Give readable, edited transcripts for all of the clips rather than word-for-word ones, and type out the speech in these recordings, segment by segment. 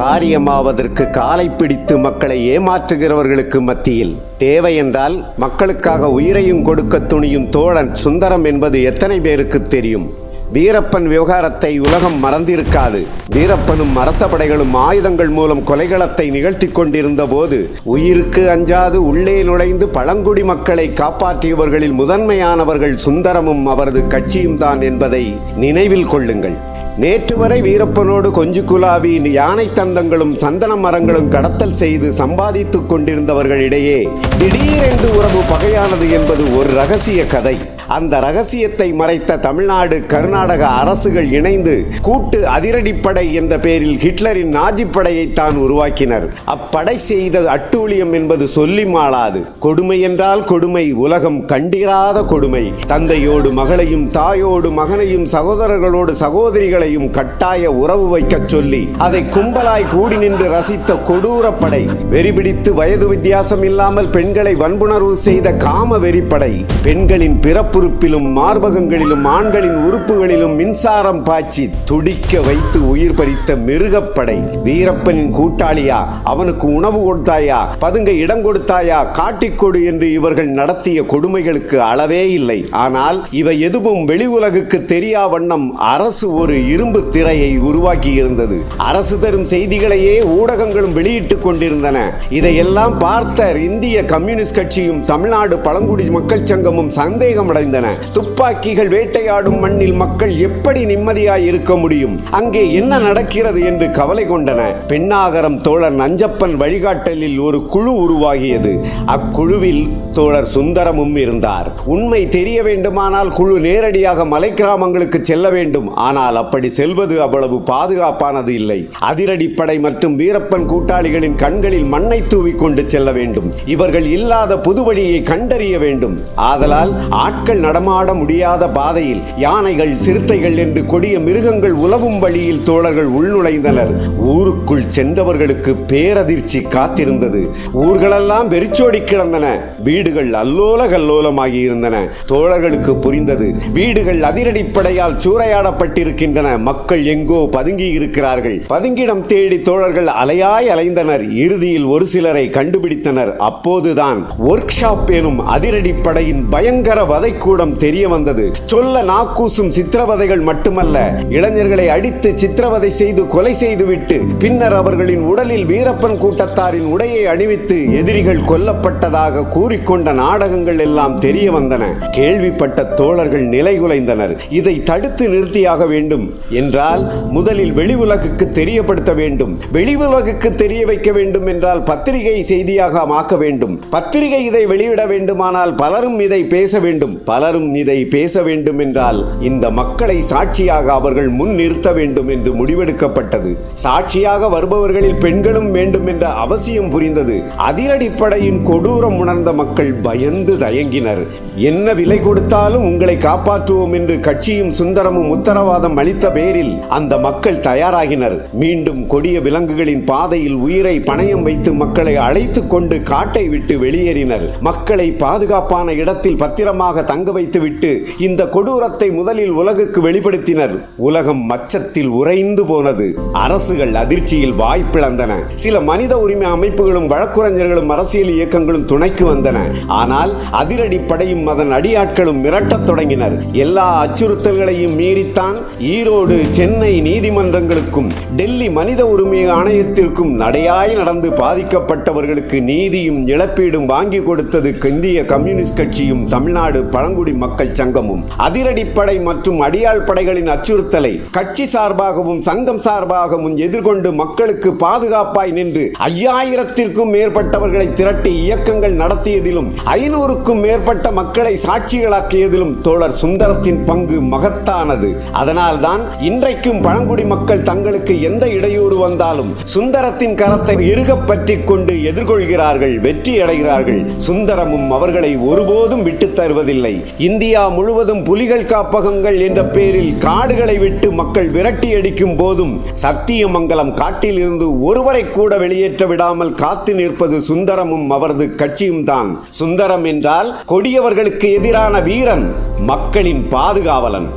காரியமாவதற்கு காலை பிடித்து மக்களை ஏமாற்றுகிறவர்களுக்கு மத்தியில் தேவை என்றால் மக்களுக்காக உயிரையும் கொடுக்க துணியும் தோழன் சுந்தரம் என்பது எத்தனை பேருக்கு தெரியும்? வீரப்பன் விவகாரத்தை உலகம் மறந்திருக்காது. வீரப்பனும் அரச படைகளும் ஆயுதங்கள் மூலம் கொலைகளத்தை நிகழ்த்தி கொண்டிருந்த போது உயிருக்கு அஞ்சாது உள்ளே நுழைந்து பழங்குடி மக்களை காப்பாற்றியவர்களில் முதன்மையானவர்கள் சுந்தரமும் அவரது கட்சியும் தான் என்பதை நினைவில் கொள்ளுங்கள். நேற்று வரை வீரப்பனோடு கொஞ்சு குலாவி யானை தந்தங்களும் சந்தன மரங்களும் கடத்தல் செய்து சம்பாதித்துக் கொண்டிருந்தவர்களிடையே திடீரென்று உறவு பகையானது என்பது ஒரு ரகசிய கதை. அந்த ரகசியத்தை மறைத்த தமிழ்நாடு கர்நாடக அரசுகள் இணைந்து கூட்டு அதிரடிப்படை என்ற பெயரில் ஹிட்லரின் நாஜி படையை தான் உருவாக்கினர். அப்படை செய்த அட்டூழியம் என்பது சொல்லி மாளாது. கொடுமை என்றால் கொடுமை, உலகம் கண்டிராத கொடுமை. தந்தையோடு மகளையும் தாயோடு மகனையும் சகோதரர்களோடு சகோதரிகளையும் கட்டாய உறவு வைக்க சொல்லி அதை கும்பலாய் கூடி நின்று ரசித்த கொடூர படை. வெறிபிடித்து வயது வித்தியாசம் இல்லாமல் பெண்களை வன்புணர்வு செய்த காம வெறிப்படை. பெண்களின் பிறப்பு உறுப்பிலும் மார்பகங்களிலும் ஆண்களின் உறுப்புகளிலும் மின்சாரம் பாய்ச்சி துடிக்க வைத்து உயிர் பறித்த மிருகப்படை. வீரப்பனின் கூட்டாளியா? அவனுக்கு உணவு கொடுத்தாயா? பதுங்க இடம் கொடுத்தாயா? காட்டிக்கொடு என்று இவர்கள் நடத்திய கொடுமைகளுக்கு அளவே இல்லை. ஆனால் இவை எதுவும் வெளி உலகுக்கு தெரியா வண்ணம் அரசு ஒரு இரும்பு திரையை உருவாக்கி இருந்தது. அரசு தரும் செய்திகளையே ஊடகங்களும் வெளியிட்டுக் கொண்டிருந்தன. இதையெல்லாம் பார்த்த இந்திய கம்யூனிஸ்ட் கட்சியும் தமிழ்நாடு பழங்குடி மக்கள் சங்கமும் சந்தேகம் அடைந்தன. துப்பாக்கிகள் வேட்டையாடும் மண்ணில் மக்கள் எப்படி நிம்மதியாய் இருக்க முடியும்? அங்கே என்ன நடக்கிறது என்று கவலை கொண்டன. பெண்ணாகரம் தோழர் நஞ்சப்பன் வழிகாட்டலில் ஒரு குழு உருவாகியது. அக்குழுவில் தோழர் சுந்தரமும் இருந்தார். உண்மை தெரிய வேண்டுமானால் குழு நேரடியாக மலை கிராமங்களுக்கு செல்ல வேண்டும். ஆனால் அப்படி செல்வது அவ்வளவு பாதுகாப்பானது இல்லை. அதிரடிப்படை மற்றும் வீரப்பன் கூட்டாளிகளின் கண்களில் மண்ணை தூவி கொண்டு செல்ல வேண்டும். இவர்கள் இல்லாத புது வழியை கண்டறிய வேண்டும். ஆதலால் ஆட்கள் நடமாட முடியாத பாதையில் யானைகள், சிறுத்தைகள் என்று கொடிய மிருகங்கள் உலவும் வழியில் தோழர்கள் உள்நுழைந்தனர். ஊருக்குள் சென்றவர்களுக்கு பேரதிர்ச்சி காத்திருந்தது. ஊர்களெல்லாம் வெறிச்சோடி கிடந்தன. வீடுகள் அல்லோல கல்லோலமாகி இருந்தன. தோழர்களுக்கு புரிந்தது, வீடுகள் அதிரடிப்படையால் சூறையாடப்பட்டிருக்கின்றன. மக்கள் எங்கோ பதுங்கி இருக்கிறார்கள். பதுங்கிடம் தேடி தோழர்கள் அலையாய் அலைந்தனர். இறுதியில் ஒரு சிலரை கண்டுபிடித்தனர். அப்போதுதான் ஒர்க் ஷாப் எனும் அதிரடிப்படையின் பயங்கர வதைக்கூடம் தெரிய வந்தது. சொல்ல நாக்கூசும் சித்திரவதைகள் மட்டுமல்ல, இளைஞர்களை அடித்து சித்திரவதை செய்து கொலை செய்துவிட்டு பின்னர் அவர்களின் உடலில் வீரப்பன் கூட்டத்தாரின் உடையை அணிவித்து எதிரிகள் கொல்லப்பட்டதாக கூறிக்கொண்ட நாடகங்கள் எல்லாம் தெரிய வந்தன. கேள்விப்பட்ட தோழர்கள் நிலைகுலைந்தனர். இதை தடுத்து நிறுத்தியாக வேண்டும் என்றால் முதலில் வெளி உலகுக்கு தெரியப்படுத்த வேண்டும். வெளி உலகுக்கு தெரிய வைக்க வேண்டும் என்றால் பத்திரிகை செய்தியாக ஆக்க வேண்டும். பத்திரிகை இதை வெளியிட வேண்டுமானால் பலரும் இதை பேச வேண்டும். பலரும் இதை பேச வேண்டும் என்றால் இந்த மக்களை சாட்சியாக அவர்கள் முன் நிறுத்த வேண்டும் என்று முடிவெடுக்கப்பட்டது. சாட்சியாக வருபவர்களில் பெண்களும் வேண்டும் என்ற அவசியம் புரிந்தது. அதிரடிப்படையின் கொடூரம் உணர்ந்த மக்கள் பயந்து தயங்கினர். என்ன விலை கொடுத்தாலும் உங்களை காப்பாற்றுவோம் என்று கட்சியும் சுந்தரமும் உத்தரவாதம் அளித்த பேரில் அந்த மக்கள் தயாராகினர். மீண்டும் கொடிய விலங்குகளின் பாதையில் உயிரை பணயம் வைத்து மக்களை அழைத்து கொண்டு காட்டை விட்டு வெளியேறினர். மக்களை பாதுகாப்பான இடத்தில் பத்திரமாக தங்க வைத்துவிட்டு இந்த கொடூரத்தை முதலில் உலகுக்கு வெளிப்படுத்தினர். உலகம் மச்சத்தில் உறைந்து போனது. அரசுகள் அதிர்ச்சியில் வாய்ப்பிழந்தன. சில மனித உரிமை அமைப்புகளும் வழக்குரைஞர்களும் அரசியல் இயக்கங்களும் துணைக்கு வந்தன. ஆனால் அதிரடிப்படையும் அதன் அடியாட்களும் மிரட்டத் தொடங்கினர். எல்லா அச்சுறுத்தல்களையும் மீறித்தான் ஈரோடு, சென்னை நீதிமன்றங்களுக்கும் டெல்லி மனித உரிமை ஆணையத்திற்கும் நடையாய் நடந்து பாதிக்கப்பட்டவர்களுக்கு நீதியும் இழப்பீடும் வாங்கி கொடுத்தது இந்திய கம்யூனிஸ்ட் கட்சியும் தமிழ்நாடு பழங்குடி மக்கள் சங்கமும். அதிரடிப்படை மற்றும் அடியாள் படைகளின் அச்சுறுத்தலை கட்சி சார்பாகவும் சங்கம் சார்பாகவும் எதிர்கொண்டு மக்களுக்கு பாதுகாப்பாய் நின்று 5000த்திற்கும் மேற்பட்டவர்களை திரட்டி இயக்கங்கள் நடத்தியதிலும் 500க்கும் மேற்பட்ட மக்களை சாட்சிகளாக்கியதிலும் தோழர் சுந்தரத்தின் பங்கு மகத்தானது. அதனால்தான் இன்றைக்கும் பழங்குடி மக்கள் தங்களுக்கு எந்த இடையூறு வந்தாலும் சுந்தரத்தின் கரத்தை இறுகப் பற்றிக் கொண்டு எதிர்கொள்கிறார்கள், வெற்றி அடைகிறார்கள். சுந்தரமும் அவர்களை ஒருபோதும் விட்டு தருவதில்லை. இந்தியா முழுவதும் புலிகள் காப்பகங்கள் என்ற பெயரில் காடுகளை விட்டு மக்கள் விரட்டி அடிக்கும் போதும் சத்தியமங்கலம் காட்டில் இருந்து ஒருவரை கூட வெளியேற்ற விடாமல் காத்து நிற்பது சுந்தரமும் அவரது கட்சியும் தான். சுந்தரம் என்றால் கொடியவர்களுக்கு எதிரான வீரன், மக்களின் பாதுகாவலன்.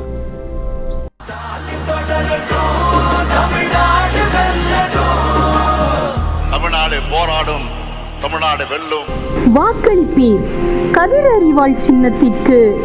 தமிழ்நாடு வெல்லட்டும். தமிழ்நாடு வெல்லும். வாக்களிப்பீர் கதிர் அறிவாள் சின்னத்திற்கு.